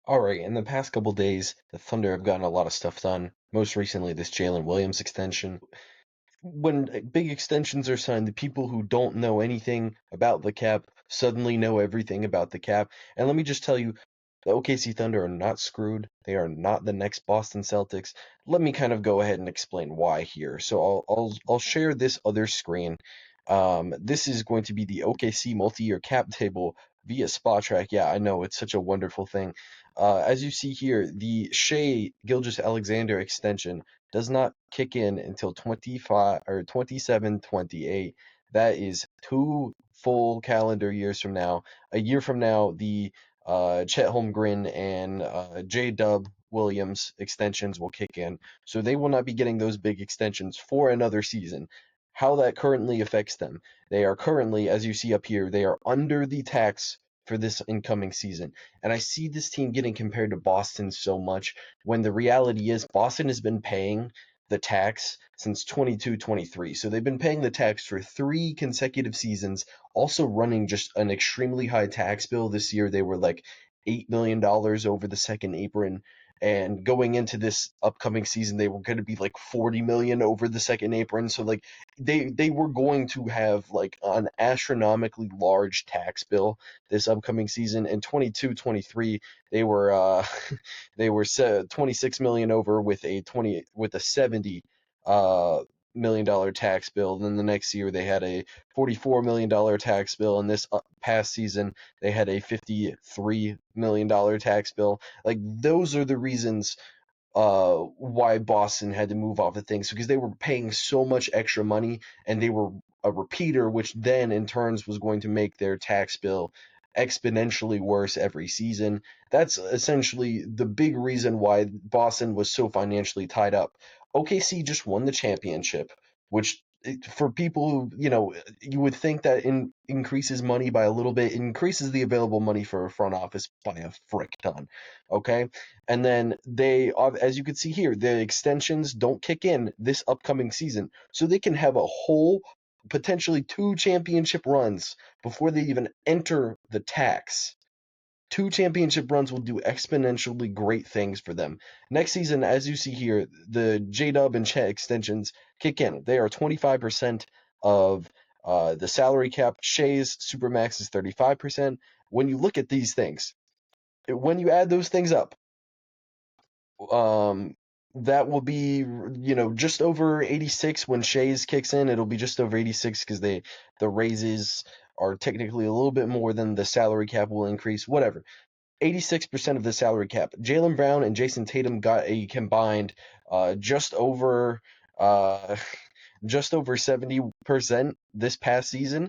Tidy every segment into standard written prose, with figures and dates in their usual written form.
All right, in the past couple days, the Thunder have gotten a lot of stuff done. Most recently, this Jalen Williams extension. When big extensions are signed, the people who don't know anything about the cap suddenly know everything about the cap. And let me just tell you, the OKC Thunder are not screwed. They are not the next Boston Celtics. Let me kind of go ahead and explain why here. So I'll share this other screen. This is going to be the OKC multi-year cap table via Spotrac. Yeah, I know it's such a wonderful thing. As you see here, the Shea Gilgeous-Alexander extension does not kick in until 25 or 27, 28. That is 2 full calendar years from now. A year from now, the Chet Holmgren and J Dub Williams extensions will kick in. So they will not be getting those big extensions for another season. How that currently affects them. They are currently, as you see up here, they are under the tax for this incoming season. And I see this team getting compared to Boston so much when the reality is Boston has been paying the tax since 22-23. So they've been paying the tax for 3 consecutive seasons, also running just an extremely high tax bill. This year they were like $8 million over the second apron. And going into this upcoming season, they were going to be like 40 million over the second apron. So like they were going to have like an astronomically large tax bill this upcoming season. In 22-23, they were they were 26 million over with a 70 uh million-dollar tax bill. Then the next year they had a $44 million tax bill, and this past season they had a $53 million tax bill. Like those are the reasons why Boston had to move off of things, because they were paying so much extra money and they were a repeater, which then in turns was going to make their tax bill exponentially worse every season. That's essentially the big reason why Boston was so financially tied up. OKC just won the championship, which for people who, you would think that increases money by a little bit, increases the available money for a front office by a frick ton. Okay. And then as you can see here, the extensions don't kick in this upcoming season. So they can have a whole, potentially 2 championship runs before they even enter the tax. 2 championship runs will do exponentially great things for them. Next season, as you see here, the J Dub and Chet extensions kick in. They are 25% of the salary cap. Shea's Supermax is 35%. When you look at these things, when you add those things up, um, that will be, just over 86 when Shays kicks in. It'll be just over 86 because the raises are technically a little bit more than the salary cap will increase. Whatever. 86% of the salary cap. Jaylen Brown and Jason Tatum got a combined just over uh just over 70% this past season.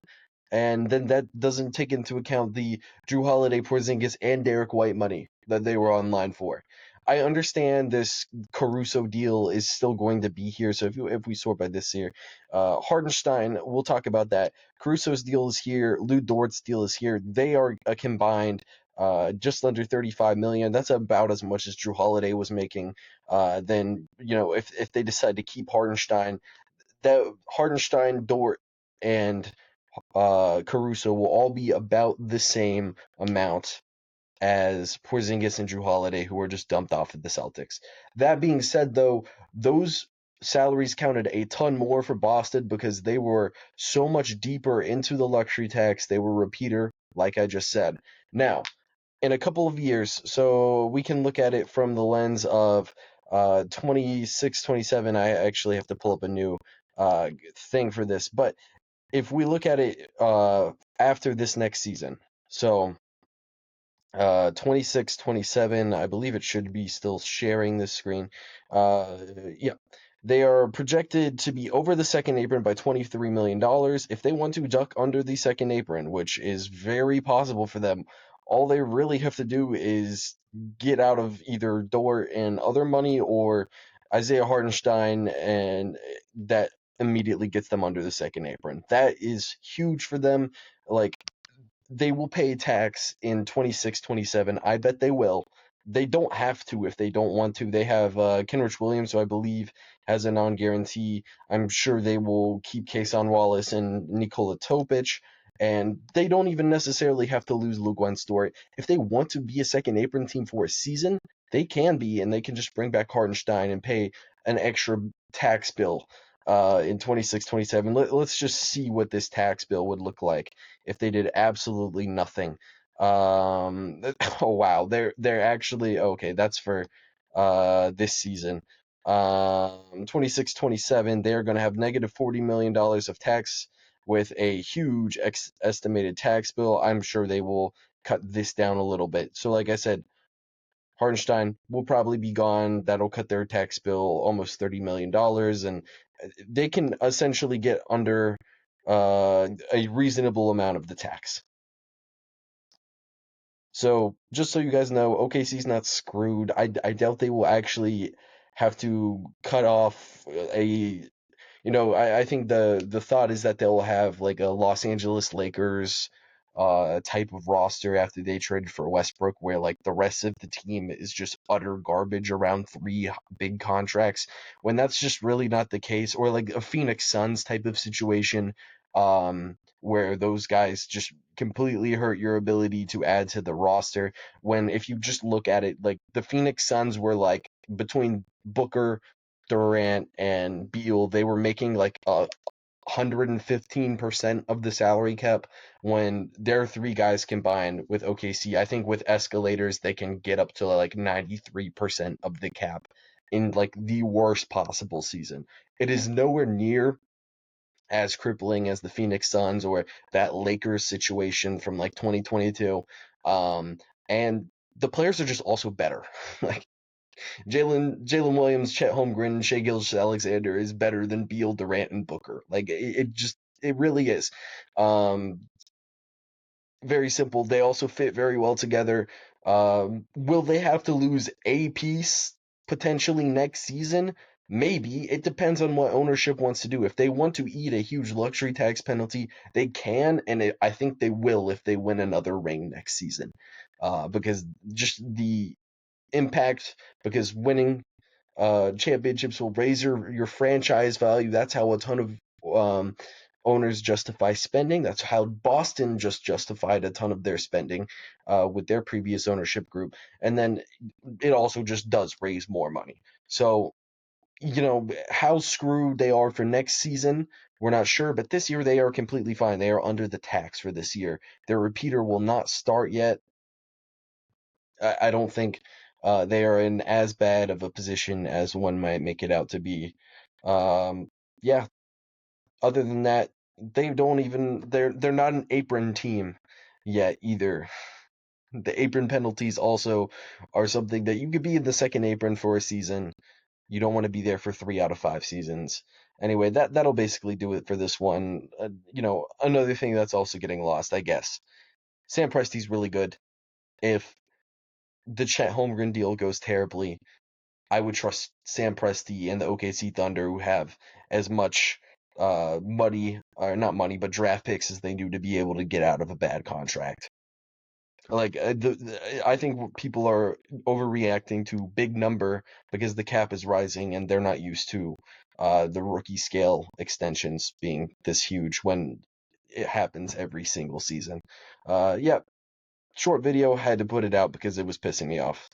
And then that doesn't take into account the Drew Holiday, Porzingis, and Derek White money that they were online for. I understand this Caruso deal is still going to be here. So if we sort by this here, Hardenstein, we'll talk about that. Caruso's deal is here. Lou Dort's deal is here. They are a combined just under 35 million. That's about as much as Drew Holiday was making. Then if they decide to keep Hardenstein, that Hardenstein, Dort, and Caruso will all be about the same amount as Porzingis and Drew Holiday, who were just dumped off of the Celtics. That being said, though, those salaries counted a ton more for Boston because they were so much deeper into the luxury tax. They were repeater, like I just said. Now, in a couple of years, so we can look at it from the lens of 26, 27. I actually have to pull up a new thing for this, but if we look at it after this next season, so 26, 27, I believe it should be still sharing this screen. Yeah, they are projected to be over the second apron by $23 million. If they want to duck under the second apron, which is very possible for them, all they really have to do is get out of either Dort and other money or Isaiah Hartenstein, and that immediately gets them under the second apron. That is huge for them. Like, they will pay tax in 26, 27. I bet they will. They don't have to if they don't want to. They have Kenrich Williams, who I believe has a non-guarantee. I'm sure they will keep Kason Wallace and Nikola Topic. And they don't even necessarily have to lose Luguentz Dort. If they want to be a second apron team for a season, they can be, and they can just bring back Hartenstein and pay an extra tax bill in 26, 27. Let's just see what this tax bill would look like if they did absolutely nothing. Oh wow, they're actually okay. That's for this season. 26, 27, they're going to have negative $40 million of tax with a huge estimated tax bill. I'm sure they will cut this down a little bit. So, like I said, Hartenstein will probably be gone. That'll cut their tax bill almost $30 million, and they can essentially get under a reasonable amount of the tax. So, just so you guys know, OKC's not screwed. I doubt they will actually have to cut off I think the thought is that they'll have like a Los Angeles Lakers type of roster after they traded for Westbrook, where like the rest of the team is just utter garbage around three big contracts, when that's just really not the case. Or like a Phoenix Suns type of situation, where those guys just completely hurt your ability to add to the roster. When if you just look at it, like the Phoenix Suns were like between Booker, Durant, and Beal, they were making like 115% of the salary cap. When their three guys combined with OKC, I think with escalators they can get up to like 93% of the cap in like the worst possible season. It is nowhere near as crippling as the Phoenix Suns or that Lakers situation from like 2022. And the players are just also better. Like Jalen Williams, Chet Holmgren, Shai Gilgeous-Alexander is better than Beal, Durant, and Booker. Like it really is. Um, Very simple. They also fit very well together. Will they have to lose a piece potentially next season? Maybe. It depends on what ownership wants to do. If they want to eat a huge luxury tax penalty, they can, and I think they will if they win another ring next season. Because just the impact, because winning championships will raise your franchise value. That's how a ton of owners justify spending. That's how Boston just justified a ton of their spending with their previous ownership group. And then it also just does raise more money. So, how screwed they are for next season, we're not sure. But this year they are completely fine. They are under the tax for this year. Their repeater will not start yet. I don't think they are in as bad of a position as one might make it out to be. Um, yeah. Other than that, they don't even they're not an apron team yet either. The apron penalties also are something that you could be in the second apron for a season. You don't want to be there for 3 out of 5 seasons. Anyway, that'll basically do it for this one. Another thing that's also getting lost, I guess. Sam Presti's really good. If the Chet Holmgren deal goes terribly, I would trust Sam Presti and the OKC Thunder, who have as much money, or not money, but draft picks as they do to be able to get out of a bad contract. Like I think people are overreacting to big number because the cap is rising and they're not used to the rookie scale extensions being this huge when it happens every single season. Yeah, short video, had to put it out because it was pissing me off.